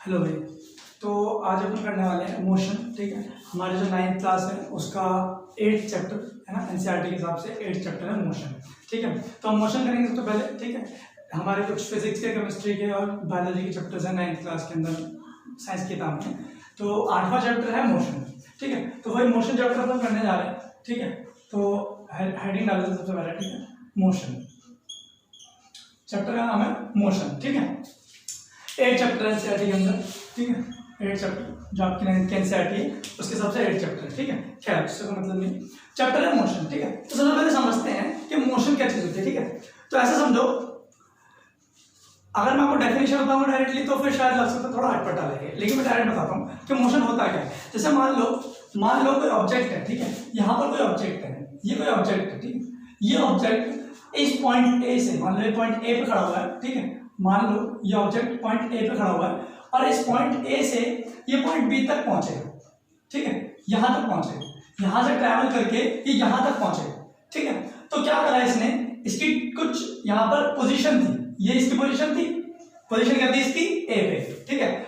Hello भाई। तो आज अपन करने वाले हैं मोशन। ठीक है, हमारे जो 9th क्लास है उसका 8th चैप्टर है ना, एनसीईआरटी के हिसाब से 8th चैप्टर है मोशन। ठीक है, तो हम मोशन करेंगे सबसे पहले। ठीक है, हमारे कुछ फिजिक्स के, केमिस्ट्री के और बायोलॉजी के चैप्टर्स हैं 9th क्लास के अंदर साइंस की किताब में। तो 8वां चैप्टर है मोशन। ठीक है, तो वही मोशन चैप्टर अपन करने जा रहे हैं। ठीक है, तो हेडिंग डाल देते सबसे पहले। ठीक है, मोशन चैप्टर का नाम है मोशन। ठीक है, 8 चैप्टर है एनसीईआरटी के अंदर। ठीक है, 8 चैप्टर जो आपकी 9th की एनसीईआरटी है उसके हिसाब से 8 चैप्टर है। ठीक है, खैर उससे कोई मतलब नहीं, चैप्टर है मोशन। ठीक है, तो सबसे पहले समझते हैं कि मोशन क्या चीज होती है। ठीक है, तो ऐसा समझो, अगर मैं आपको डेफिनेशन बताऊंगा डायरेक्टली तो फिर शायद लग सकता है थोड़ा अटपटा लगे, लेकिन मैं डायरेक्ट बताता हूँ कि मोशन होता क्या है। जैसे मान लो कोई ऑब्जेक्ट है। ठीक है, यहाँ पर कोई ऑब्जेक्ट है, ये कोई ऑब्जेक्ट है। ठीक है, ये ऑब्जेक्ट इस पॉइंट ए से, मान लो ये पॉइंट ए पे खड़ा हुआ है। ठीक है, मान लो ये ऑब्जेक्ट पॉइंट ए पे खड़ा हुआ है और इस पॉइंट ए से ये पॉइंट बी तक पहुंचेगा। ठीक है, यहां तक पहुंचेगा, यहां से ट्रैवल करके ये यहां तक पहुंचेगा। ठीक है, तो क्या करा इसने, इसकी कुछ यहां पर पोजीशन थी, ये इसकी पोजीशन थी, पोजीशन क्या थी इसकी ए पे। ठीक है,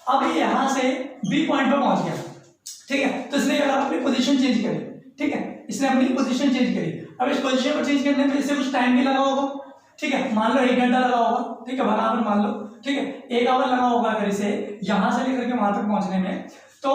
अब ये यहां से बी पॉइंट पे पहुंच गया। ठीक है, तो इसने अपनी पोजीशन चेंज करी। ठीक है, इसने अपनी पोजीशन चेंज करी। अब इस पोजीशन को चेंज करने में इससे कुछ टाइम भी लगा होगा। ठीक है, मान लो 1 घंटा लगा होगा। ठीक है, बराबर मान लो। ठीक है, 1 आवर लगा होगा अगर इसे यहां से लेकर के वहां तक पहुंचने में। तो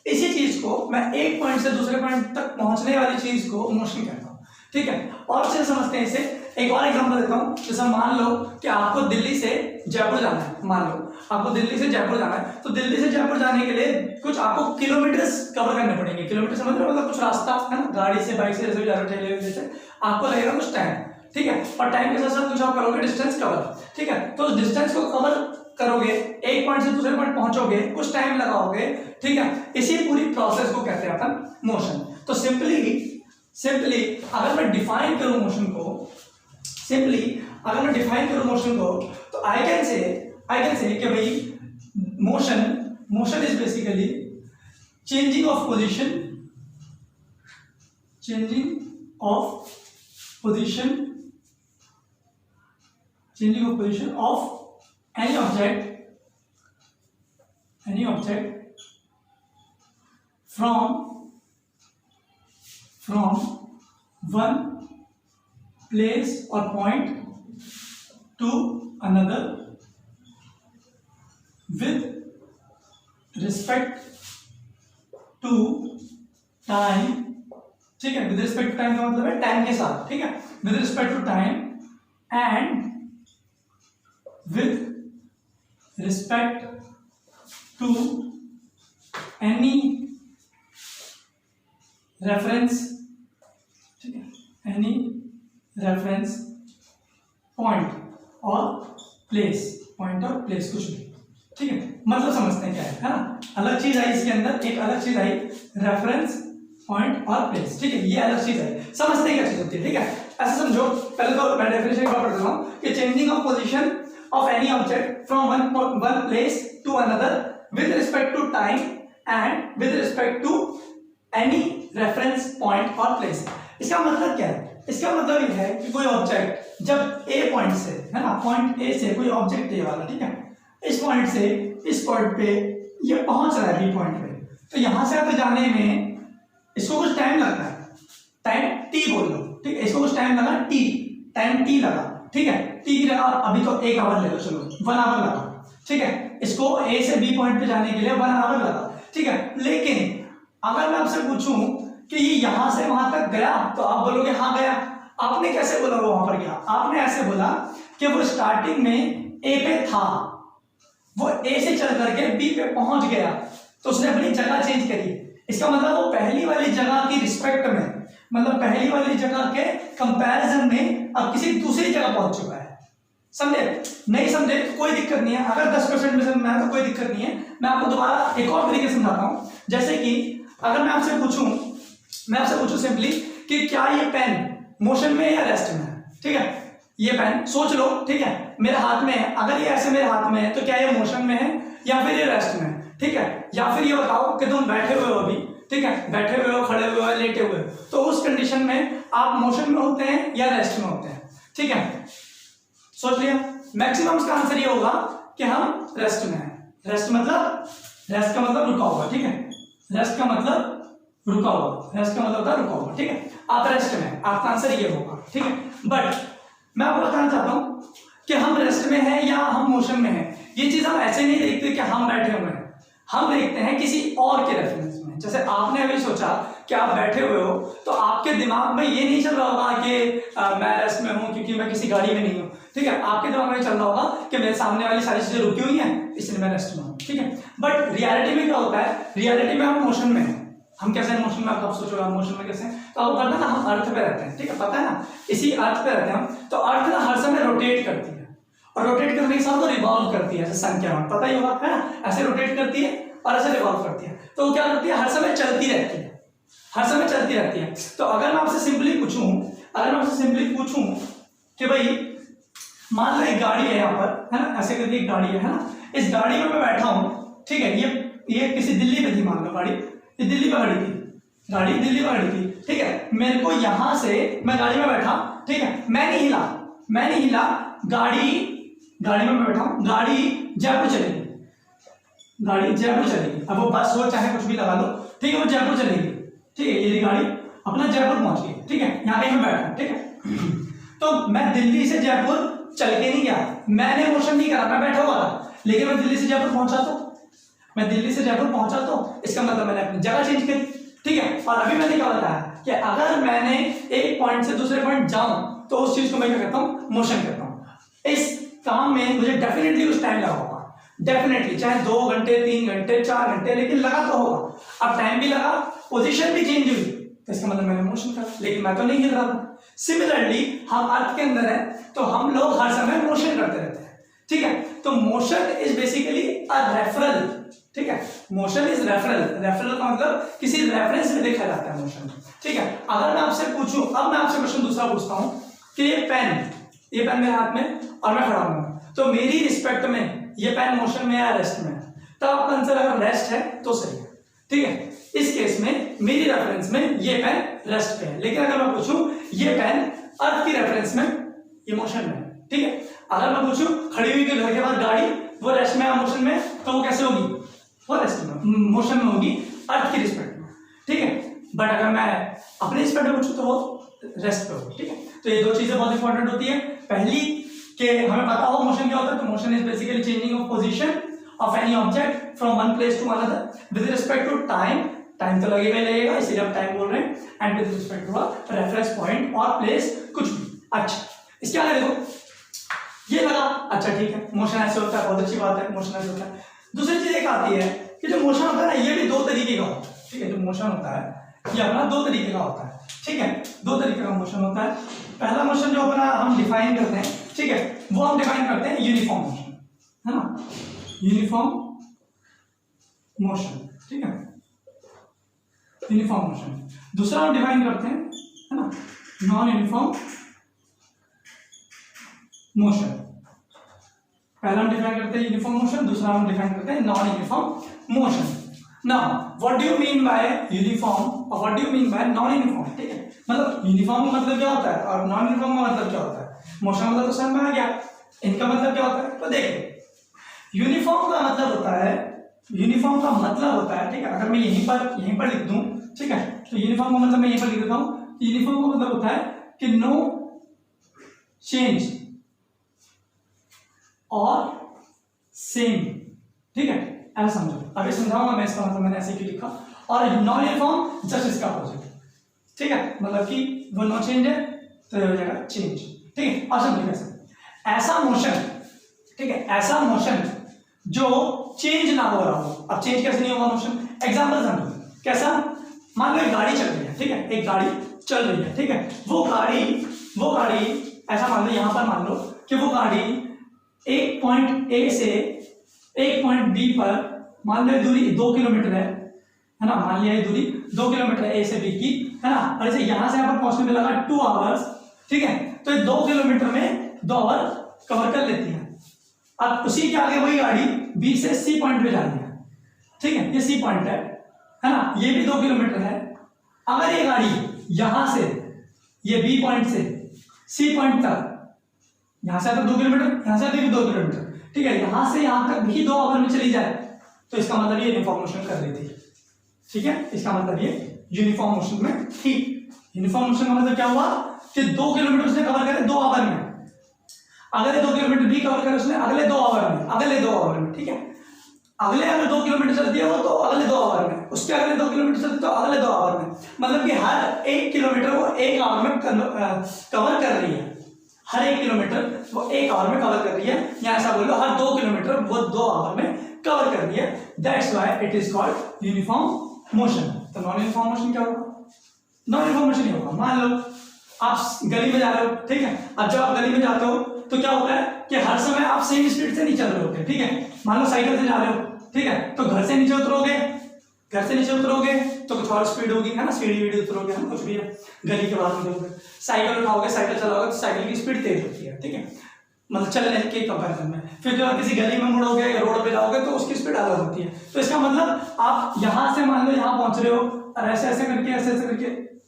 इसी चीज को मैं एक पॉइंट से दूसरे पॉइंट तक पहुंचने वाली चीज को मोशन कहता हूं। ठीक है, और अच्छे से समझते हैं इसे। एक और एग्जांपल देता हूं। जैसे मान लो कि आपको दिल्ली से जयपुर जाना है। मान लो आपको दिल्ली से जयपुर जाना है, तो दिल्ली से जयपुर जाने के लिए कुछ आपको किलोमीटर्स कवर करने पड़ेंगे। किलोमीटर समझ रहे हो, मतलब कुछ रास्ता है ना, गाड़ी से, बाइक से, जैसे भी जा रहे हो, जैसे आपको लगेगा कुछ टाइम। ठीक है, और टाइम के साथ साथ कुछ आप करोगे डिस्टेंस कवर। ठीक है, तो उस डिस्टेंस को कवर करोगे, एक पॉइंट से दूसरे पॉइंट पहुंचोगे, कुछ टाइम लगाओगे। ठीक है, इसी पूरी प्रोसेस को कहते हैं अपन मोशन। तो सिंपली अगर मैं डिफाइन करूं मोशन को, तो आई कैन से कि भाई motion is basically changing of position of any object from one place or point to another with respect to time। ठीक है, विद रिस्पेक्ट टू टाइम का मतलब है टाइम के साथ। ठीक है, with respect to time and with respect to any reference, ठीक है, any reference point or place, कुछ भी। ठीक है, मतलब समझते हैं क्या है ना। अलग चीज आई इसके अंदर, एक अलग चीज आई रेफरेंस पॉइंट और प्लेस। ठीक है, ये अलग चीज है, समझते हैं क्या चीज होती है। ठीक है, ऐसा समझो, पहले तो मैं डेफिनेशन एक बार पढ़ देता हूं कि changing of position of any object from one place to another with respect to time and with respect to any reference point or place। इसका मतलब क्या है? इसका मतलब ये है कि कोई ऑब्जेक्ट जब A पॉइंट से, है ना, पॉइंट A से कोई ऑब्जेक्ट ये वाला, ठीक है, इस पॉइंट से इस पॉइंट पे ये पहुंच रहा है B पॉइंट पे, तो यहां से आगे जाने में इसको कुछ टाइम लगता है, टाइम T बोल लो। ठीक है, इसको कुछ टाइम लगा, टाइम T लगा। ठीक है, टी की जगह अभी तो 1 आवर ले लो, चलो 1 आवर लगा। ठीक है, इसको ए से बी पॉइंट पे जाने के लिए 1 आवर लगा। ठीक है, लेकिन अगर मैं आपसे पूछूं कि ये यहां से वहां तक गया, तो आप बोलोगे हाँ गया। आपने कैसे बोला वो वहां पर गया? आपने ऐसे बोला कि वो स्टार्टिंग में ए पे था, वो ए से चल करके बी पे पहुंच गया, तो उसने अपनी जगह चेंज करी। इसका मतलब वो पहली वाली जगह की रिस्पेक्ट में, मतलब पहली वाली जगह के कंपैरिजन में अब किसी दूसरी जगह पहुंच चुका है। समझे? नहीं समझे तो कोई दिक्कत नहीं है। अगर 10% में समझना है तो कोई दिक्कत नहीं है, मैं आपको दोबारा एक और तरीके से समझाता हूं। जैसे कि अगर मैं आपसे पूछूं सिंपली कि क्या ये पेन मोशन में या रेस्ट में है? ठीक है, ये पेन सोच लो, ठीक है, मेरे हाथ में है। अगर ये ऐसे मेरे हाथ में है तो क्या ये मोशन में है या फिर ये रेस्ट में है? ठीक है, या फिर ये बताओ कि तुम बैठे हुए हो अभी, ठीक है, बैठे हुए हो, खड़े हुए हो, लेटे हुए हो, तो उस कंडीशन में आप मोशन में होते हैं या रेस्ट में होते हैं? ठीक है, सोच लिया। मैक्सिमम का आंसर ये होगा कि हम रेस्ट में हैं। रेस्ट का मतलब रुका हुआ, ठीक है, रेस्ट का मतलब रुका हुआ, रेस्ट का मतलब होता है रुका हुआ, ठीक है। आप रेस्ट में, आपका आंसर ये होगा, ठीक है। बट मैं आपको बताना चाहता हूं कि हम रेस्ट में हैं या हम मोशन में हैं, ये चीज हम ऐसे नहीं देखते कि हम बैठे हुए हैं, हम देखते हैं किसी और के रेफरेंस में। जैसे आपने अभी सोचा कि आप बैठे हुए हो, तो आपके दिमाग में ये नहीं चल रहा होगा कि मैं रेस्ट में हूं क्योंकि मैं किसी गाड़ी में नहीं हूं, ठीक है। आपके दिमाग में चल रहा होगा कि मेरे सामने वाली सारी चीजें रुकी हुई हैं, इसलिए मैं रेस्ट में हूं, ठीक है। बट रियलिटी में क्या होता है, रियलिटी में हम मोशन में हैं। हम कैसे मोशन में, आप कब सोचोगे हम मोशन में कैसे, तो आपको पता है ना, हम अर्थ पे रहते हैं, ठीक है, पता है ना, इसी अर्थ पे रहते हैं हम। तो अर्थ ना हर समय रोटेट करती है, और रोटेट करने के साथ वो रिवॉल्व करती है, जैसे सन क्या पता ही होगा, है ना, ऐसे रोटेट करती है और ऐसे रिवॉल्व करती है। तो वो क्या करती है, हर समय चलती रहती है, हर समय चलती रहती है। तो अगर मैं आपसे सिंपली पूछूं कि भाई मान लो एक गाड़ी है यहाँ पर, है ना, ऐसे करके एक गाड़ी है ना, इस गाड़ी में मैं बैठा हूं, ठीक है, ये किसी दिल्ली में थी, मान लो गाड़ी ये दिल्ली में खड़ी थी, गाड़ी दिल्ली में खड़ी थी, ठीक है। मेरे को यहां से, मैं गाड़ी में बैठा, ठीक है, मैं नहीं हिला, गाड़ी में मैं बैठा हूं, गाड़ी जयपुर चलेगी, अब वो बस हो चाहे कुछ भी लगा लो, ठीक है, वो जयपुर चलेगी, ठीक है, ये गाड़ी अपना जयपुर पहुंच गई, ठीक है, यहाँ कहीं मैं बैठा, ठीक है। तो मैं दिल्ली से जयपुर चल के नहीं गया, मैंने मोशन नहीं करा, मैं बैठा हुआ था, लेकिन मैं दिल्ली से जयपुर पहुंचा तो इसका मतलब मैंने अपनी जगह चेंज करी, ठीक है। और अभी मैंने क्या बताया कि अगर मैंने एक पॉइंट से दूसरे पॉइंट जाऊं तो उस चीज को मैं क्या करता हूं, मोशन करता हूं। इस काम में मुझे डेफिनेटली कुछ टाइम लगा होगा, डेफिनेटली, चाहे 2 घंटे 3 घंटे 4 घंटे, लेकिन लगा तो होगा। अब टाइम भी लगा, पोजीशन भी चेंज हुई, तो इसका मतलब मैंने मोशन करा, लेकिन मैं तो नहीं हिल रहा था। सिमिलरली हम अर्थ के अंदर है, तो हम लोग हर समय मोशन करते रहते हैं, ठीक है। तो motion is basically a referral, ठीक है, मोशन इज रेफरल का मतलब किसी रेफरेंस में देखा जाता है मोशन, ठीक है। अगर मैं आपसे पूछूं, अब मैं आपसे क्वेश्चन दूसरा पूछता हूं कि ये पेन मेरे हाथ में और मैं खड़ा हूं, तो मेरी रिस्पेक्ट में ये पेन मोशन में है रेस्ट में, तब आपका आंसर अगर रेस्ट है तो सही है, ठीक है। इस केस में मेरी रेफरेंस में ये पेन रेस्ट पे है, लेकिन अगर मैं पूछूं ये पेन अर्थ की रेफरेंस में, ये मोशन में, ठीक है। अगर मैं पूछूं खड़ी हुई के घर के बाद गाड़ी, वो रेस्ट में या मोशन में, तो वो कैसे होगी, वो रेस्ट में, मोशन में होगी, अर्थ की रिस्पेक्ट में, ठीक है। बट अगर मैं अपने रिस्पेक्ट में पूछूं तो वो रेस्ट पे होगी, ठीक है। तो ये दो चीजें बहुत इंपॉर्टेंट होती है। पहली कि हमें पता हो मोशन क्या होता है, तो motion is basically changing of position of any object from one place to another with respect to time तो लगेगा, इसीलिए हम टाइम बोल रहे हैं, and with respect to a reference point और प्लेस, कुछ भी। अच्छा, इसके आगे देखो, ये लगा, अच्छा ठीक है, मोशन ऐसे होता है, बहुत अच्छी बात है, मोशन ऐसे होता है। दूसरी चीज एक आती है कि जो मोशन होता है ना, ये भी 2 तरीके का होता है, ठीक है। जो मोशन होता है ये अपना 2 तरीके का होता है, ठीक है, 2 तरीके का मोशन होता है। पहला मोशन जो अपना हम डिफाइन करते हैं, ठीक है, वो हम डिफाइन करते हैं यूनिफॉर्म मोशन, है ना, यूनिफॉर्म मोशन, ठीक है, यूनिफॉर्म मोशन। दूसरा हम डिफाइन करते हैं, है ना, नॉन यूनिफॉर्म मोशन। पहला हम डिफाइन करते हैं यूनिफॉर्म मोशन, दूसरा हम डिफाइन करते हैं non uniform motion. Now what do you mean by uniform और what do you mean by non uniform, ठीक है। मतलब यूनिफॉर्म का मतलब क्या होता है और नॉन यूनिफॉर्म का मतलब क्या होता है। मोशन मतलब तो समझ में आ गया, इनका मतलब क्या होता है, तो देखिए यूनिफॉर्म का मतलब होता है, यूनिफॉर्म का मतलब होता है, ठीक है। अगर मैं यहीं पर लिख दूं, ठीक है, तो यूनिफॉर्म का मतलब मैं यहीं पर लिख देता हूं, यूनिफॉर्म का मतलब होता है कि नो चेंज और सेम, ठीक है, ऐसा समझो। अभी समझाऊंगा मैं इसका मतलब मैंने ऐसे क्यों लिखा। और नॉन यूनिफॉर्म जस्ट इसका अपोजिट, ठीक है, मतलब कि वो नो चेंज है तो ये हो जाएगा चेंज, ठीक है। और समझिए कैसे, ऐसा मोशन, ठीक है, ऐसा मोशन जो चेंज ना हो रहा हो। अब चेंज कैसे नहीं होगा मोशन, एग्जांपल समझो कैसा, मान लो एक गाड़ी चल रही है, ठीक है, एक गाड़ी चल रही है, ठीक है, वो गाड़ी ऐसा मान लो, यहां पर मान लो कि वो गाड़ी एक पॉइंट ए से एक पॉइंट बी पर, मान लो दूरी 2 किलोमीटर है ना, मान लिया ये दूरी 2 किलोमीटर है ए से बी की, है ना, और इसे यहां से यहां पर पहुंचने में लगा 2 आवर्स, ठीक है। तो ये 2 किलोमीटर में 2 आवर कवर कर लेती है। अब उसी के आगे वही गाड़ी बी से सी पॉइंट पे जा रही है, ठीक है, ये सी पॉइंट है ना, ये भी 2 किलोमीटर है। अगर ये गाड़ी यहां से, ये बी पॉइंट से सी पॉइंट तक, यहां से आता 2 किलोमीटर, यहां से आती 2 किलोमीटर, ठीक है, यहां से यहां तक भी 2 आवर में चली जाए तो इसका मतलब ये यूनिफॉर्म मोशन कर रही थी। ठीक है, इसका मतलब ये यूनिफॉर्म मोशन में थी। यूनिफॉर्म मोशन का मतलब क्या हुआ कि 2 किलोमीटर उसने कवर करे 2 आवर में, अगले 2 किलोमीटर भी कवर करे उसने अगले 2 आवर में, अगले 2 आवर में। ठीक है, अगले 2 किलोमीटर चलती है वो तो अगले 2 आवर में, उसके अगले 2 किलोमीटर चलती तो अगले 2 आवर में, मतलब कि हर 1 किलोमीटर वो 1 आवर में कवर कर रही है। हर 1 किलोमीटर वो 1 आवर में कवर कर रही है, या ऐसा बोलो हर 2 किलोमीटर वो 2 आवर में कवर कर रही है। That's why it is called uniform motion. तो नॉन यूनिफॉर्म मोशन क्या होगा? नॉन यूनिफॉर्म मोशन ही होगा। मान लो आप गली में जा रहे हो, ठीक है, अब जब आप गली में जाते हो तो क्या होता है कि हर समय आप सेम स्पीड से नहीं चल रहे होते। ठीक है, मान लो साइकिल से जा रहे हो, ठीक है, तो घर से नीचे उतरोगे तो कुछ और स्पीड होगी, है ना, सीढ़ी उतरोगे, है ना, कुछ भी है, गली के बाहर निकलोगे, साइकिल उठाओगे, साइकिल चलाओगे तो साइकिल की स्पीड तेज होती है। ठीक है, मतलब चलने के कंपैरिजन में। फिर जब आप किसी गली में मुड़ोगे या रोड पे जाओगे तो उसकी स्पीड अलग होती है। तो इसका मतलब आप यहां से मान लो यहां पहुंच रहे हो और ऐसे ऐसे करके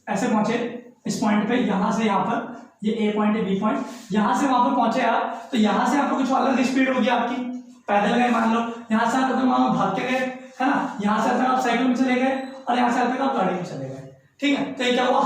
ऐसे पहुंचे इस पॉइंट पे, यहां से यहां पर, ये ए पॉइंट है, बी पॉइंट, यहां से वहां पर पहुंचे आप, तो यहां से आपको कुछ अलग स्पीड होगी आपकी। पैदल गए मान लो, यहां से आप वहां भाग के गए, है ना, यहां से आप साइकिल में चले गए और यहां से आप गाड़ी में चले गए। ठीक है, तो ये क्या हुआ,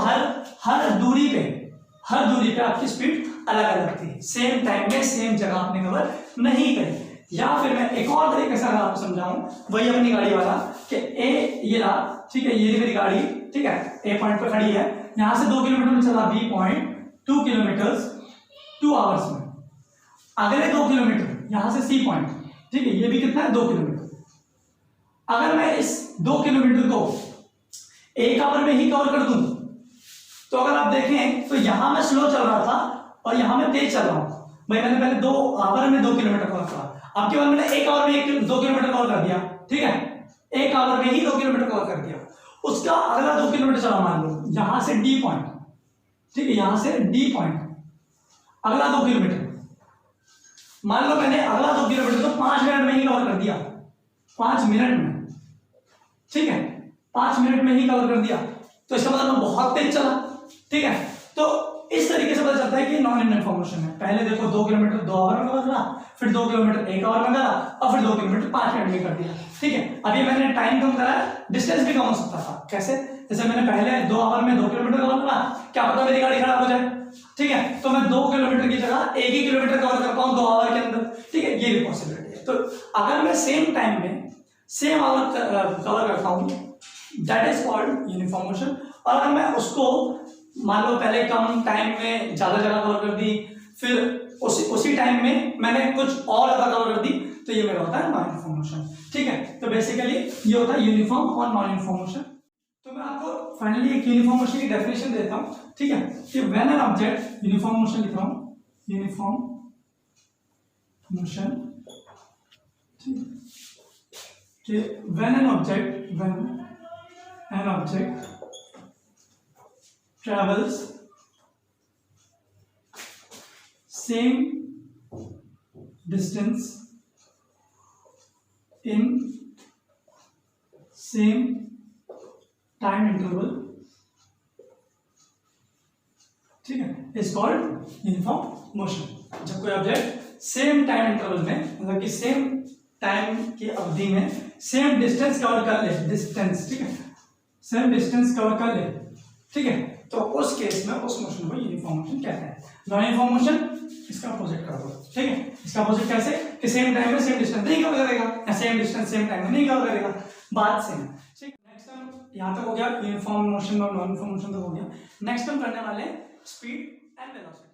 हर दूरी पे आपकी स्पीड अलग अलग थी, सेम टाइम में सेम जगह आपने कवर नहीं करी। या फिर मैं एक और तरीके से अगर आपको समझाऊं, वही अपनी गाड़ी वाला कि ए ये रहा, ठीक है, ये मेरी गाड़ी, ठीक है, ए पॉइंट पर खड़ी है, यहां से 2 किलोमीटर में चला बी पॉइंट 2 किलोमीटर 2 आवर्स में, अगले 2 किलोमीटर यहां से सी पॉइंट, ठीक है, ये भी कितना है 2 किलोमीटर। अगर मैं इस 2 किलोमीटर को 1 आवर में ही कवर कर दूं तो अगर आप देखें तो यहां मैं स्लो चल रहा था और यहां मैं तेज चल रहा हूं। भाई मैंने पहले 2 आवर में 2 किलोमीटर कवर करा, अब केवल मैंने 1 आवर में 2 किलोमीटर कवर कर दिया। ठीक है, 1 आवर में ही 2 किलोमीटर कवर कर दिया। उसका अगला 2 किलोमीटर चला, मान लो यहां से डी पॉइंट, ठीक है, यहां से डी पॉइंट अगला 2 किलोमीटर, मान लो मैंने अगला 2 किलोमीटर तो 5 मिनट में ही कवर कर दिया, 5 मिनट में। ठीक है, 5 मिनट में ही कवर कर दिया, तो इसका मतलब मैं बहुत तेज चला। ठीक है, तो इस तरीके से पता चलता है कि नॉन यूनिफॉर्म मोशन है। पहले देखो 2 किलोमीटर 2 आवर में कवर करा, फिर 2 किलोमीटर 1 आवर में करा, और फिर 2 किलोमीटर 5 मिनट में कर दिया। ठीक है, अभी मैंने टाइम कम करा, डिस्टेंस भी कम हो सकता था। कैसे? जैसे मैंने पहले 2 आवर में 2 किलोमीटर कवर करा, क्या पता मेरी गाड़ी खराब हो जाए। ठीक है, तो मैं 2 किलोमीटर की जगह 1 ही किलोमीटर कवर कर पाऊं 2 आवर के अंदर। ठीक है, ये भी पॉसिबिलिटी है। तो अगर मैं सेम टाइम में सेम आवर कवर करता हूं, that is called uniform motion. और अगर मैं उसको मान लो पहले कम टाइम में ज्यादा जगह कवर कर दी, फिर उसी टाइम में मैंने कुछ और ज्यादा कवर कर दी, तो ये मेरा होता है नॉन यूनिफॉर्म मोशन। ठीक है, तो बेसिकली ये होता है यूनिफॉर्म और नॉन यूनिफॉर्म मोशन। तो मैं आपको फाइनली एक यूनिफॉर्म मोशन की डेफिनेशन देता हूं। ठीक है, कि when an object, uniform motion लिख रहा हूं, uniform motion, when an object travels same distance in same time interval, ठीक है, इज कॉल्ड यूनिफॉर्म मोशन। जब कोई ऑब्जेक्ट सेम टाइम इंटरवल में, मतलब कि सेम टाइम की अवधि में सेम डिस्टेंस कवर कर ले, डिस्टेंस, ठीक है, सेम डिस्टेंस कवर कर ले, ठीक है, तो उस केस में उस मोशन को यूनिफॉर्म मोशन कहते हैं। नॉन यूनिफॉर्म मोशन इसका अपोजिट कर दो। ठीक है, इसका अपोजिट कैसे कि सेम टाइम में सेम डिस्टेंस नहीं कवर करेगा, या सेम डिस्टेंस सेम टाइम में नहीं कवर करेगा, बात सेम। ठीक, नेक्स्ट हम यहां तक हो गया यूनिफॉर्म मोशन और नॉन यूनिफॉर्म मोशन तक हो गया। नेक्स्ट हम करने वाले स्पीड एंड वेलोसिटी।